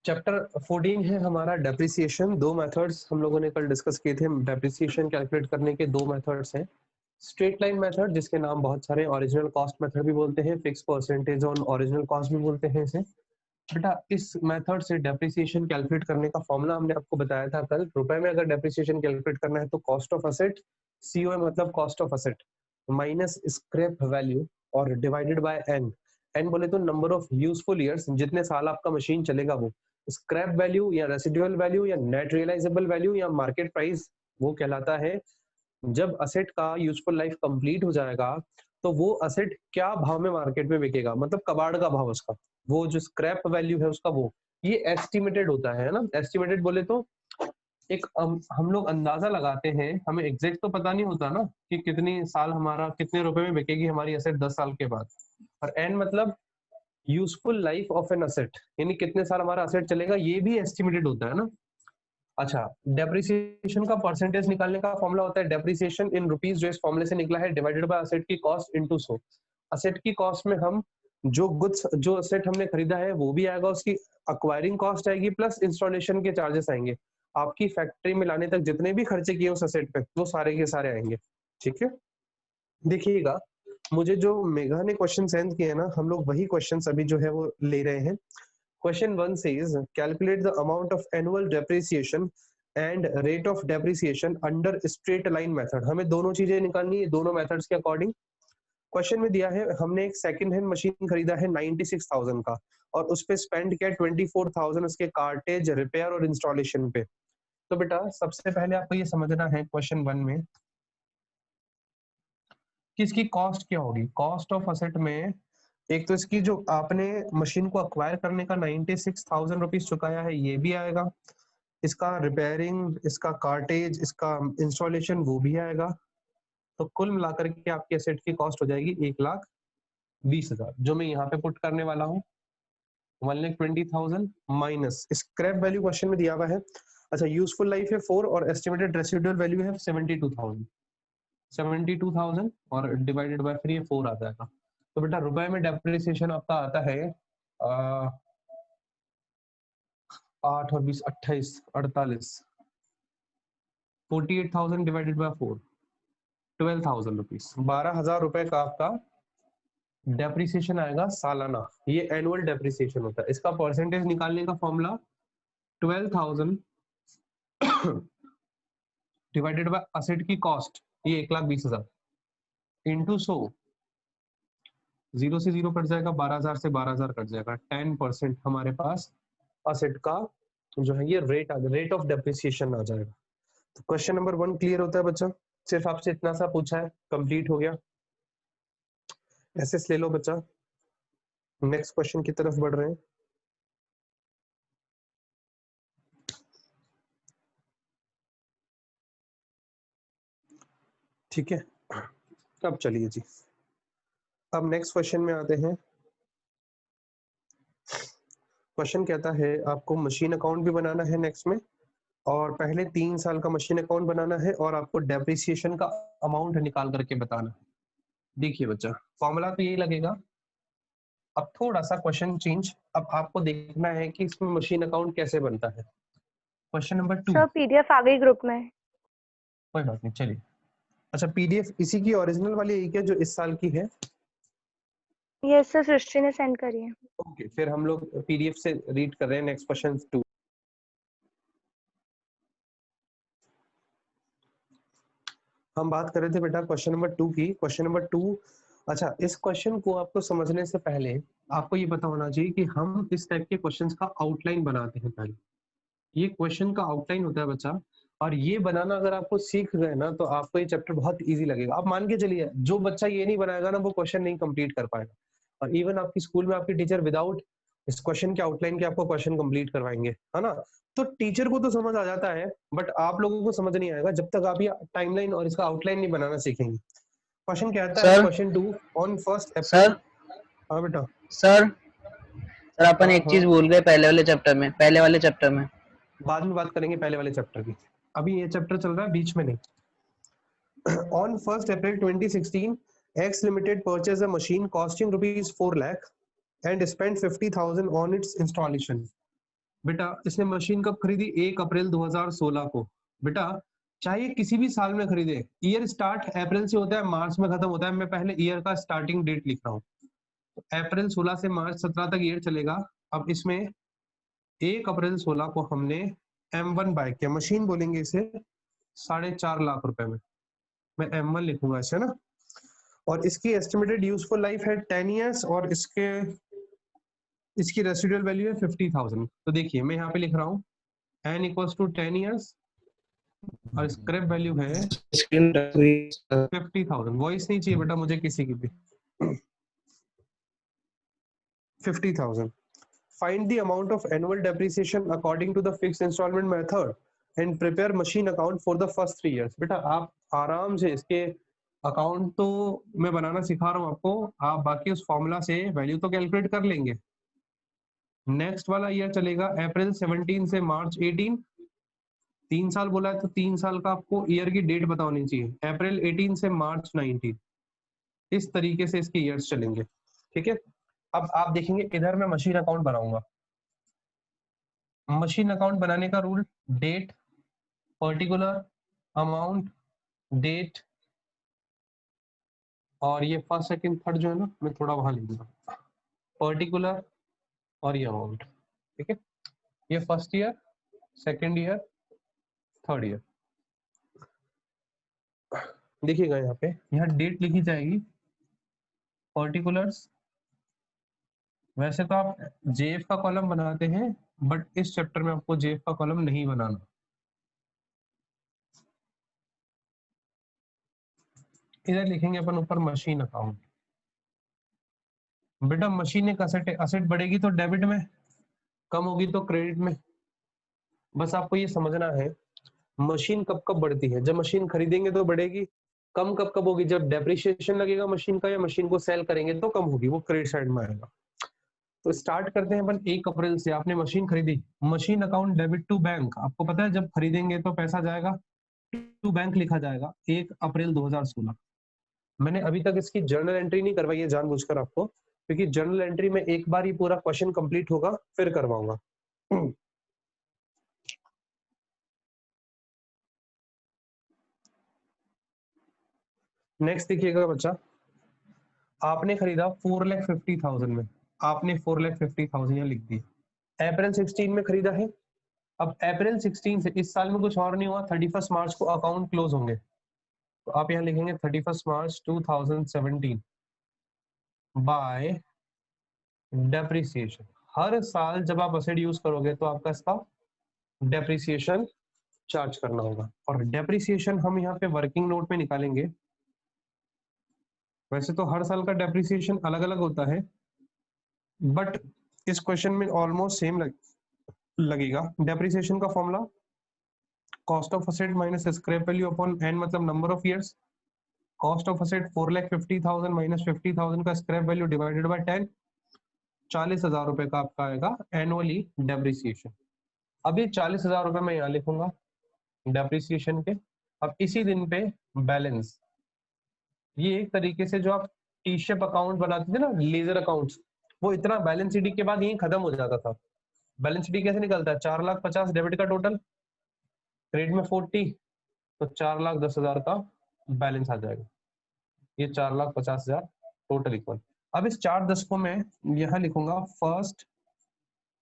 Chapter 14 है हमारा depreciation. दो मेथड्स हम लोगों ने कल डिस्कस किए थे। डेप्रिसिएशन कैलकुलेट करने के दो मेथड्स हैं। स्ट्रेट लाइन मेथड, जिसके नाम बहुत सारे, ओरिजिनल कॉस्ट मेथड भी बोलते हैं, fix percentage on original cost भी बोलते हैं इसे। बेटा इस मेथड से डेप्रिसिएशन कैलकुलेट करने का फॉर्मूला हमने आपको बताया था कल। रुपए में अगर डेप्रिसिएशन कैलकुलेट करना है तो कॉस्ट ऑफ असेट, सीओ मतलब cost of asset, minus scrap value और डिवाइडेड बाय एन। एन बोले तो नंबर ऑफ यूजफुल ईयर्स, जितने साल आपका मशीन चलेगा वो। स्क्रैप वैल्यू या रेसिडुअल वैल्यू या नेट रियलाइजेबल वैल्यू या मार्केट प्राइस वो कहलाता है जब असेट का यूजफुल लाइफ कंप्लीट हो जाएगा तो वो असेट क्या भाव में मार्केट में बिकेगा, मतलब कबाड़ का भाव उसका। वो जो स्क्रैप वैल्यू है उसका वो, ये एस्टिमेटेड होता है ना। एस्टिमेटेड बोले तो एक हम लोग अंदाजा लगाते हैं, हमें एग्जैक्ट तो पता नहीं होता ना कि कितनी साल हमारा कितने रुपए में बिकेगी हमारी असेट 10 साल के बाद। और एन मतलब useful life of an asset, यानी कितने साल हमारा असेट चलेगा, ये भी एस्टिमेटेड होता है ना। अच्छा, डेप्रिसिएशन का परसेंटेज निकालने का फॉर्मूला होता है डेप्रिसिएशन इन रुपीस, जो इस फॉर्मूले से निकला है, डिवाइडेड बाय असेट की कॉस्ट इनटू 100। असेट की कॉस्ट में हम जो गुड्स, जो असेट हमने खरीदा है वो भी आएगा, उसकी अक्वायरिंग कॉस्ट आएगी, प्लस इंस्टॉलेशन के चार्जेस आएंगे। आपकी फैक्ट्री में लाने तक जितने भी खर्चे किए उस असेट पे वो सारे के सारे आएंगे। ठीक है, देखिएगा मुझे जो मेघा ने क्वेश्चन सेंड किए ना, हम लोग वही क्वेश्चन अभी जो है वो ले रहे हैं। Question 1 says calculate the amount of annual depreciation and rate of depreciation under straight line method। हमें दोनों चीजें निकालनी है दोनों मेथड्स के अकॉर्डिंग। क्वेश्चन में दिया है हमने एक सेकंड हैंड मशीन खरीदा है 96,000 का और उस पे स्पेंड किया 24,000 उसके कार्टेज, रिपेयर और इंस्टॉलेशन पे। तो बेटा सबसे पहले आपको ये समझना है क्वेश्चन 1 में कि इसकी कॉस्ट क्या होगी। कॉस्ट ऑफ असेट में एक तो इसकी जो आपने मशीन को अक्वायर करने का 96,000 रुपीज चुकाया है ये भी आएगा, इसका रिपेयरिंग, इसका कार्टेज, इसका इंस्टॉलेशन वो भी आएगा। तो कुल मिलाकर के आपकी एसेट की कॉस्ट हो जाएगी 1,20,000, जो मैं यहाँ पे पुट करने वाला हूँ 1,20,000 माइनस स्क्रैप वैल्यू क्वेश्चन में दिया हुआ है। अच्छा, यूजफुल लाइफ है 4 और एस्टिमेटेड रेसिडुअल वैल्यू है 72,000 और डिवाइडेड बाय 3 4 आ जाएगा। तो बेटा रुपए में डेप्रिसिएशन आपका आता है 8 और 20 28 48 48,000 डिवाइडेड बाय 4 12,000 रुपीज, 12,000 रुपए का आपका डेप्रिसिएशन आएगा सालाना। ये एनुअल डेप्रिसिएशन होता है। इसका परसेंटेज निकालने का फॉर्मूला 12,000 डिवाइडेड बाय असेट की कॉस्ट, ये 1,20,000 इंटू 100, 0 से 0 कट जाएगा, 12,000 से 12,000 कट जाएगा, 10% हमारे पास असेट का जो है ये रेट ऑफ डेप्रिसिएशन आ जाएगा। तो क्वेश्चन नंबर 1 क्लियर होता है बच्चा, सिर्फ आपसे इतना सा पूछा है, कंप्लीट हो गया। एसएस ले लो बच्चा, नेक्स्ट क्वेश्चन की तरफ बढ़ रहे हैं। ठीक है, अब चलिए जी, अब नेक्स्ट क्वेश्चन में आते हैं। क्वेश्चन कहता है आपको मशीन अकाउंट भी बनाना है नेक्स्ट में, और पहले 3 साल का मशीन अकाउंट बनाना है और आपको डेप्रिसिएशन का अमाउंट निकाल करके बताना है। देखिए बच्चा, फॉर्मूला तो यही लगेगा। अब थोड़ा सा क्वेश्चन चेंज, अब आपको देखना है कि इसमें मशीन अकाउंट कैसे बनता है। Question number 2। सर पीडीएफ आ गई ग्रुप में। कोई बात नहीं, चलिए। अच्छा, पीडीएफ इसी की ओरिजिनल वाली यही क्या जो इस साल की है? यस सर, सृष्टि ने सेंड करी है। ओके, फिर हम लोग पीडीएफ से रीड कर रहे हैं नेक्स्ट क्वेश्चन 2। हम बात कर रहे थे बेटा क्वेश्चन नंबर 2 की। क्वेश्चन नंबर 2, अच्छा इस क्वेश्चन को आपको समझने से पहले आपको ये पता होना चाहिए कि हम इस टाइप के क्वेश्चंस का आउटलाइन बनाते हैं पहले। ये क्वेश्चन का आउटलाइन होता है बच्चा, और ये बनाना अगर आपको सीख गए ना तो आपको ये चैप्टर बहुत इजी लगेगा। आप मान के चलिए जो बच्चा ये नहीं बनाएगा ना वो क्वेश्चन नहीं कंप्लीट कर पाएगा। और इवन आपकी स्कूल में आपकी टीचर विदाउट इस क्वेश्चन के आउटलाइन के आपको क्वेश्चन कंप्लीट करवाएंगे, है ना। तो टीचर को तो समझ आ जाता है, बट आप लोगों को समझ नहीं आएगा जब तक आप ये टाइमलाइन और इसका आउटलाइन नहीं बनाना सीखेंगे। क्वेश्चन क्या आता है? क्वेश्चन 2 ऑन 1 अप्रैल। हाँ बेटा। सर अपन एक चीज भूल गए पहले वाले चैप्टर में। बाद में बात करेंगे पहले वाले चैप्टर की, अभी ये चैप्टर चल रहा है, बीच में नहीं। On 1st April 2016, X Limited purchased a machine costing rupees 4 lakh and spent 50,000 on its installation. बेटा इसने मशीन कब खरीदी? 1 अप्रैल 2016 को। बेटा चाहे किसी भी साल में खरीदे, ईयर स्टार्ट अप्रैल से होता है, मार्च में खत्म होता है। मैं पहले ईयर का स्टार्टिंग डेट लिख रहा हूँ। अप्रैल 16 से मार्च 17 तक ईयर चलेगा। अब इसमें 1 अप्रैल 16 को हमने M1 बाय किया, मशीन बोलेंगे इसे 4.5 लाख रुपए में। मैं M1 लिखूंगा इसे ना। और इसकी एस्टिमेटेड यूजफुल लाइफ है 10 ईयर्स और इसकी रेसिडुअल वैल्यू है 50,000। तो देखिए मैं यहाँ पे लिख रहा हूँ n इक्वल्स टू 10 ईयर्स और स्क्रैप वैल्यू है 50,000। वॉइस नहीं चाहिए बेटा मुझे किसी की भी। 50,000। Find the amount of annual depreciation according to the fixed installment method and prepare machine account for the first 3 years। बेटा आप आराम से इसके अकाउंट तो मैं बनाना सिखा रहा हूँ आपको, आप बाकी उस फॉर्मूला से वैल्यू तो कैलकुलेट कर लेंगे। नेक्स्ट वाला ईयर चलेगा अप्रैल 17 से मार्च 18। 3 साल बोला है तो 3 साल का आपको ईयर की डेट बतानी चाहिए, अप्रैल 18 से मार्च 19। इस तरीके से इसके ईयर्स चलेंगे, ठीक है। अब आप देखेंगे इधर मैं मशीन अकाउंट बनाऊंगा। मशीन अकाउंट बनाने का rule, date, particular, amount, date और ये फर्स्ट सेकंड थर्ड जो है ना मैं थोड़ा वहां लिखूंगा, पर्टिकुलर और ये अमाउंट, ठीक है। ये first year, second year, third year. देखिएगा यहाँ पे यहाँ डेट लिखी जाएगी, पर्टिकुलर्स। वैसे तो आप जेएफ का कॉलम बनाते हैं बट इस चैप्टर में आपको जेएफ का कॉलम नहीं बनाना। इधर लिखेंगे अपन ऊपर मशीन अकाउंट। बेटा मशीन एक असेट है, असेट बढ़ेगी तो डेबिट में, कम होगी तो क्रेडिट में। बस आपको ये समझना है मशीन कब कब बढ़ती है। जब मशीन खरीदेंगे तो बढ़ेगी, कम कब कब होगी जब डेप्रिसिएशन लगेगा मशीन का या मशीन को सेल करेंगे तो कम होगी, वो क्रेडिट साइड में आएगा। तो स्टार्ट करते हैं अपन 1 अप्रैल से। आपने मशीन खरीदी, machine account debit to bank. आपको पता है जब खरीदेंगे तो पैसा जाएगा टू बैंक, लिखा जाएगा 1 अप्रैल 2016। मैंने अभी तक इसकी जर्नल एंट्री नहीं करवाई है जानबूझकर आपको, क्योंकि जर्नल एंट्री में एक बार ही पूरा क्वेश्चन कंप्लीट होगा फिर करवाऊंगा। नेक्स्ट देखिएगा बच्चा, आपने खरीदा 4,50,000 में, आपने 4,50,000 यहाँ लिख दी। अप्रैल 16 में खरीदा है। अब अप्रैल 16 से इस साल में कुछ और नहीं हुआ, 31 मार्च को अकाउंट क्लोज होंगे, तो आप यहाँ लिखेंगे 31 मार्च 2017 बाय डेप्रिसिएशन। हर साल जब आप असेट यूज करोगे तो आपका इसका डेप्रिसिएशन चार्ज करना होगा। और डेप्रिसिएशन हम यहाँ पे वर्किंग नोट में निकालेंगे। वैसे तो हर साल का डेप्रिसिएशन अलग अलग होता है बट इस क्वेश्चन में ऑलमोस्ट सेम लगेगा। डेप्रिसिएशन का formula cost of asset minus scrap value upon n, मतलब number of years. Cost of asset 4,50,000 minus 50,000 का स्क्रैप वैल्यू डिवाइडेड बाय 10, 40,000 रुपए का आपका आएगा एनुअली डेप्रिसिएशन। अब ये 40,000 रुपए मैं यहाँ लिखूंगा डेप्रिसिएशन के। अब इसी दिन पे बैलेंस, ये एक तरीके से जो आप टी शेप अकाउंट बनाते थे ना, लेजर अकाउंट्स, वो इतना बैलेंस शीट के बाद यही खत्म हो जाता था। बैलेंस शीट कैसे निकलता है, 4,50,000 डेबिट का टोटल, क्रेडिट में 40, तो 4,10,000 का बैलेंस आ जाएगा। ये 4,50,000 टोटल इक्वल। अब इस 4 दशकों में यहाँ लिखूंगा 1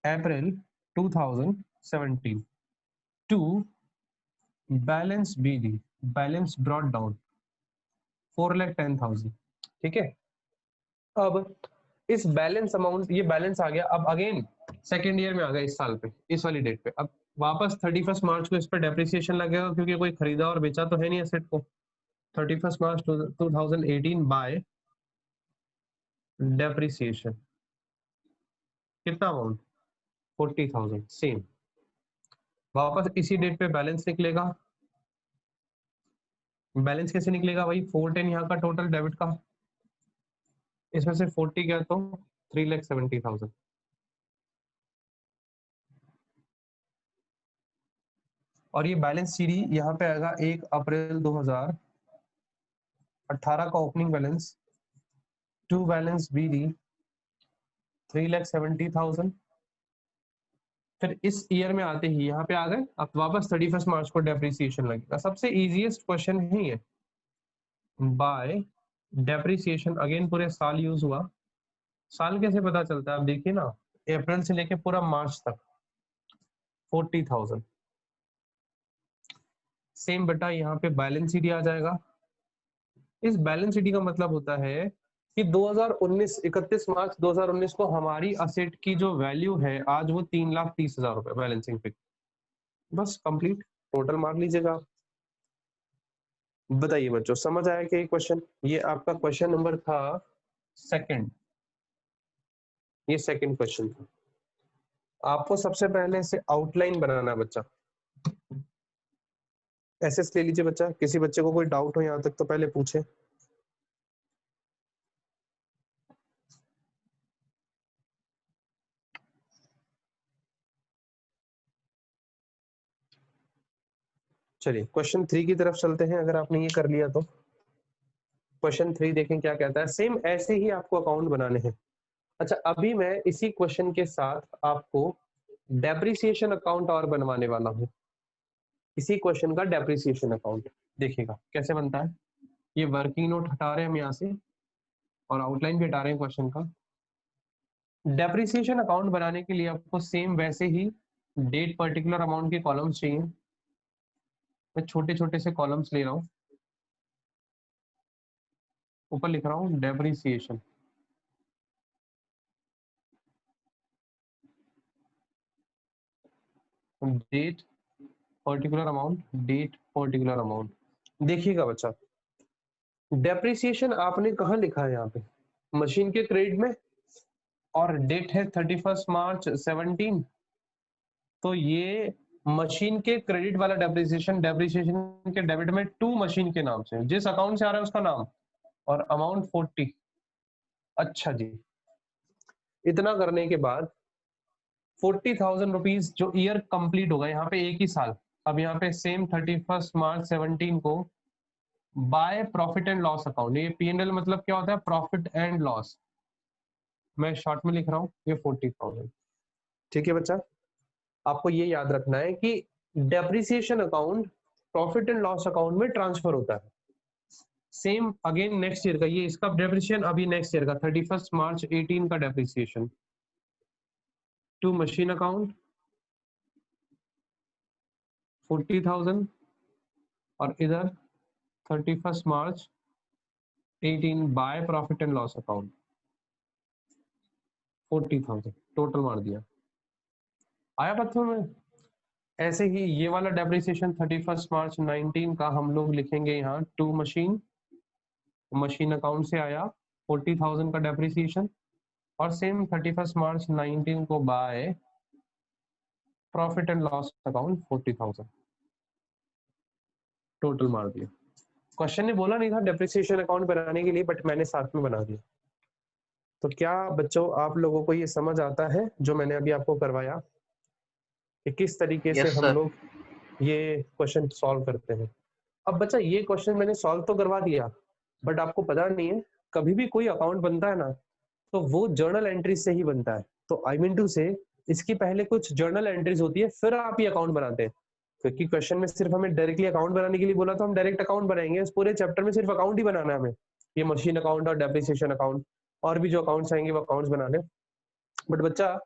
April 2017 to balance BD, balance brought down 4,10,000, ठीक है। अब इस बैलेंस अमाउंट, ये बैलेंस आ गया। अब अगेन सेकेंड ईयर में आ गया इस साल पे, इस वाली डेट पे। अब वापस 31 मार्च को इस पर डेप्रिसिएशन लगेगा क्योंकि कोई खरीदा और बेचा तो है नहीं एसेट को। 31 मार्च 2018 बाय डेप्रिसिएशन, कितना अमाउंट, 40,000 सेम। वापस इसी डेट पे बैलेंस निकलेगा। बैलेंस कैसे निकलेगा भाई, 410 यहाँ का टोटल डेबिट का, इसमें से 40 गया तो 3,70,000। और ये बैलेंस सीडी यहाँ पे आएगा 1 अप्रैल 2018 का opening balance to balance BD 3,70,000, फिर इस ईयर में आते ही यहाँ पे आ गए, अब वापस 31 मार्च को डेप्रिसिएशन लगेगा। सबसे इजीएस्ट क्वेश्चन है ये, बाय डेप्रिसिएशन। अगेन पूरे साल यूज हुआ। साल कैसे पता चलता है, आप देखिए ना, अप्रैल से लेके पूरा मार्च तक 40,000। सेम बेटा यहाँ पे बैलेंस शीट आ जाएगा। इस बैलेंस शीट का मतलब होता है कि 2019 31 मार्च 2019 को हमारी असेट की जो वैल्यू है आज वो 3,30,000 रुपए बैलेंसिंग पे। बस कंप्लीट, टोटल मार लीजिएगा। बताइए बच्चों, समझ आया कि क्वेश्चन? ये आपका क्वेश्चन नंबर था सेकंड, ये सेकंड क्वेश्चन था। आपको सबसे पहले से आउटलाइन बनाना है बच्चा। एसएस ले लीजिए बच्चा, किसी बच्चे को कोई डाउट हो यहाँ तक तो पहले पूछे। चलिए क्वेश्चन 3 की तरफ चलते हैं, अगर आपने ये कर लिया तो। क्वेश्चन 3 देखें क्या कहता है। सेम ऐसे ही आपको अकाउंट बनाने हैं। अच्छा, अभी मैं इसी क्वेश्चन के साथ आपको डेप्रिसिएशन अकाउंट और बनवाने वाला हूँ। इसी क्वेश्चन का डेप्रिसिएशन अकाउंट देखिएगा कैसे बनता है। ये वर्किंग नोट हटा रहे हैं हम यहाँ से और आउटलाइन भी हटा रहे हैं क्वेश्चन का। डेप्रिसिएशन अकाउंट बनाने के लिए आपको सेम वैसे ही डेट पर्टिकुलर अमाउंट के कॉलम्स चाहिए। मैं छोटे छोटे से कॉलम्स ले रहा हूँ, ऊपर लिख रहा हूँ depreciation. Date particular amount, date particular amount. देखिएगा बच्चा, डेप्रिसिएशन आपने कहाँ लिखा है यहाँ पे, मशीन के क्रेडिट में, और डेट है 31 मार्च 17। तो ये मशीन के क्रेडिट वाला डेप्रिसिएशन, डेप्रिसिएशन के डेबिट में टू मशीन के नाम से, जिस अकाउंट से आ रहा है उसका नाम, और अमाउंट 40। अच्छा जी, इतना करने के बाद 40,000 रुपीज जो ईयर कंप्लीट होगा, यहाँ पे एक ही साल। अब यहाँ पे सेम 31 मार्च 17 को bye profit and loss account, ये P&L मतलब क्या होता है, प्रॉफिट एंड लॉस, मैं शॉर्ट में लिख रहा हूँ ये 40,000। ठीक है बच्चा, आपको ये याद रखना है कि depreciation account profit and loss account में ट्रांसफर होता है। सेम अगेन नेक्स्ट ईयर का, ये इसका डेप्रिसिएशन अभी नेक्स्ट ईयर का 31 मार्च 18 का डेप्रिसिएशन टू मशीन अकाउंट 40,000, और इधर 31 मार्च 18 bye profit and loss account 40,000, total मार दिया। आया बच्चों में? ऐसे ही ये वाला डेप्रिसिएशन 31 मार्च 19 का हम लोग लिखेंगे यहाँ टू मशीन, मशीन अकाउंट से आया 40,000 का डेप्रिसिएशन, और सेम 31 मार्च 19 को bye profit and loss account 40,000, total मार दिया। क्वेश्चन ने बोला नहीं था डेप्रिसिएशन अकाउंट बनाने के लिए, बट मैंने साथ में बना दिया। तो क्या बच्चों आप लोगों को ये समझ आता है जो मैंने अभी आपको करवाया, कि किस तरीके से यस हम सर। लोग ये क्वेश्चन सॉल्व करते हैं? अब बच्चा ये क्वेश्चन मैंने सॉल्व तो करवा दिया, बट आपको पता नहीं है, कभी भी कोई अकाउंट बनता है ना, तो वो जर्नल एंट्रीज से ही बनता है। तो आई मीन टू से इसकी पहले कुछ जर्नल एंट्रीज होती है, फिर आप ये अकाउंट बनाते हैं। क्योंकि क्वेश्चन में सिर्फ हमें डायरेक्टली अकाउंट बनाने के लिए बोला, तो हम डायरेक्ट अकाउंट बनाएंगे। इस पूरे चैप्टर में सिर्फ अकाउंट ही बनाना है हमें, ये मशीन अकाउंट और डेप्रिसिएशन अकाउंट, और भी जो अकाउंट्स आएंगे वो अकाउंट्स बनाने। बट बच्चा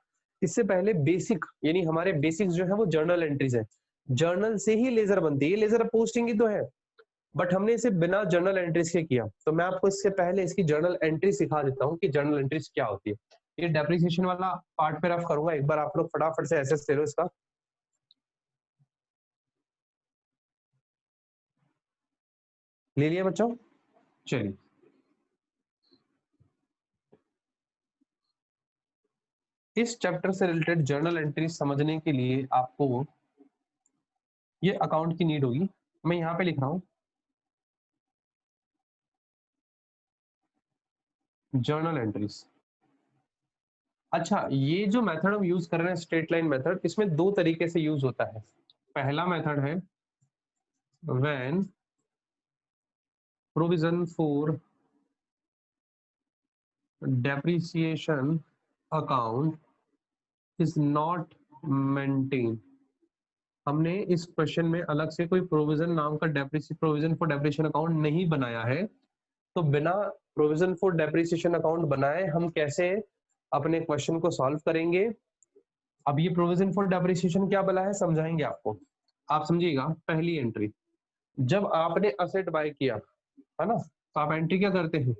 इससे पहले बेसिक, यानी हमारे बेसिक्स जो है वो जर्नल एंट्रीज है। जर्नल से ही लेजर बनती है, ये लेजर पोस्टिंग ही तो है, बट हमने इसे बिना जर्नल एंट्रीज के किया। तो मैं आपको इससे पहले इसकी जर्नल एंट्री सिखा देता हूँ कि जर्नल एंट्रीज क्या होती है। ये डेप्रिसिएशन वाला पार्ट पे रफ करूंगा, एक बार आप लोग फटाफट से एसेस ले लो इसका। ले लिया बच्चों? चलिए, इस चैप्टर से रिलेटेड जर्नल एंट्रीज समझने के लिए आपको ये अकाउंट की नीड होगी। मैं यहाँ पे लिख रहा हूँ जर्नल एंट्रीज। अच्छा, ये जो मेथड हम यूज कर रहे हैं स्ट्रेट लाइन मेथड, इसमें दो तरीके से यूज होता है। पहला मेथड है when provision for depreciation account is not maintain. हमने इस क्वेश्चन में अलग से कोई प्रोविजन नाम का प्रोविजन फॉर डेप्रिसिएशन अकाउंट नहीं बनाया है, तो बिना प्रोविजन फॉर डेप्रिसिएशन अकाउंट बनाए हम कैसे अपने क्वेश्चन को सॉल्व करेंगे। अब ये प्रोविजन फॉर डेप्रिसिएशन क्या बला है समझाएंगे आपको। आप समझिएगा, पहली एंट्री, जब आपने असेट बाय किया है ना, तो आप एंट्री क्या करते हैं,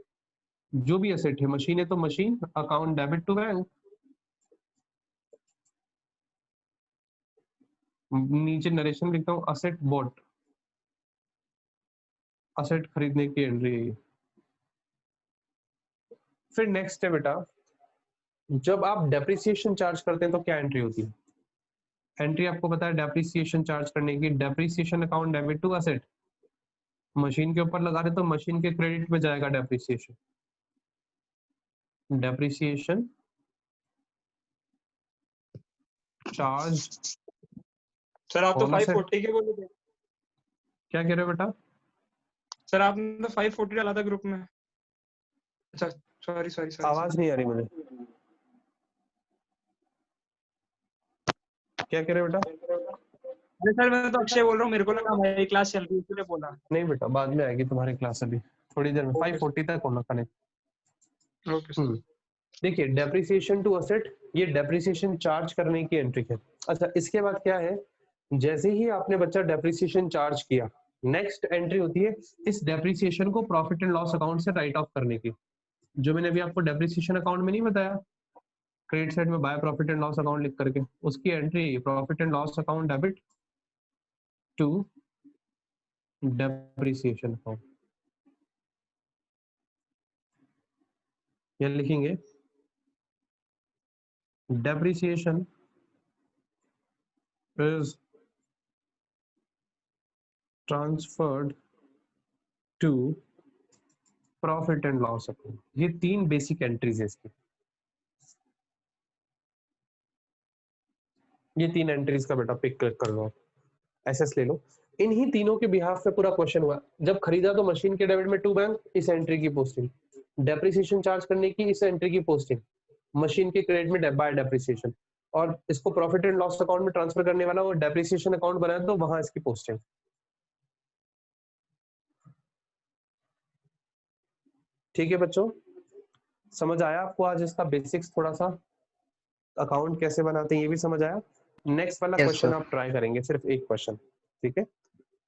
जो भी असेट है, मशीन है तो machine, account debit to bank, नीचे नरेशन लिखता हूँ, असेट बॉट, असेट खरीदने की एंट्री है। फिर नेक्स्ट है बेटा, जब आप डेप्रिसिएशन चार्ज करते हैं तो क्या एंट्री होती है। एंट्री आपको पता है डेप्रिसिएशन चार्ज करने की, depreciation account debit to asset, machine के ऊपर लगा रहे तो मशीन के क्रेडिट में जाएगा डेप्रिसिएशन, डेप्रिसिएशन चार्ज। सर आप तो 540 के बोले थे। क्या कह रहे हो बेटा? सर आपने तो 540 डाला था ग्रुप में। अच्छा सॉरी सॉरी सॉरी, आवाज नहीं आ रही मुझे, क्या कह रहे हो बेटा? अरे सर मैं तो अक्षय बोल रहा हूँ, मेरे को लगा हमारी क्लास चल रही है इसलिए बोला। नहीं बेटा, बाद में आएगी तुम्हारी क्लास, अभी थोड़ी देर में 540 तक होना कनेक्ट। Okay sir. देखिए डेप्रिसिएशन टू असेट, ये डेप्रिसिएशन चार्ज करने की एंट्री है। अच्छा इसके बाद क्या है, जैसे ही आपने बच्चा डेप्रिसिएशन चार्ज किया, नेक्स्ट एंट्री होती है इस डेप्रिसिएशन को प्रॉफिट एंड लॉस अकाउंट से राइट ऑफ करने की, जो मैंने अभी आपको डेप्रिसिएशन अकाउंट में नहीं बताया, क्रेडिट साइड में by profit and loss account लिख करके, उसकी entry profit and loss account debit to depreciation account, ये लिखेंगे depreciation is transferred to profit and loss account। ये तीन बेसिक एंट्रीज है इसकी, ये तीन एंट्रीज का बेटा पिक क्लिक कर लो, एसएस ले लो। इन्हीं तीनों के बिहाफ पे पूरा क्वेश्चन हुआ। जब खरीदा तो मशीन के डेबिट में टू बैंक, इस एंट्री की पोस्टिंग, डेप्रिसिएशन चार्ज करने की इस एंट्री की पोस्टिंग, मशीन के क्रेडिट में बाय डेप्रिसिएशन, और इसको प्रॉफिट एंड लॉस अकाउंट में ट्रांसफर करने वाला वो डेप्रिसिएशन अकाउंट बनाया तो वहां इसकी पोस्टिंग। ठीक है बच्चों, समझ आया आपको आज इसका बेसिक्स, थोड़ा सा अकाउंट कैसे बनाते हैं ये भी समझ आया। नेक्स्ट वाला क्वेश्चन आप ट्राई करेंगे, सिर्फ एक क्वेश्चन, ठीक है।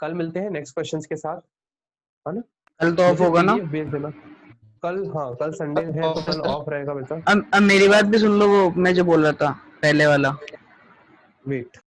कल मिलते हैं नेक्स्ट क्वेश्चंस के साथ, है ना। कल तो ऑफ होगा ना? भेज देना कल, हाँ कल संडे है तो कल ऑफ रहेगा बेटा। अब मेरी बात भी सुन लो, वो मैं जो बोल रहा था पहले वाला, वेट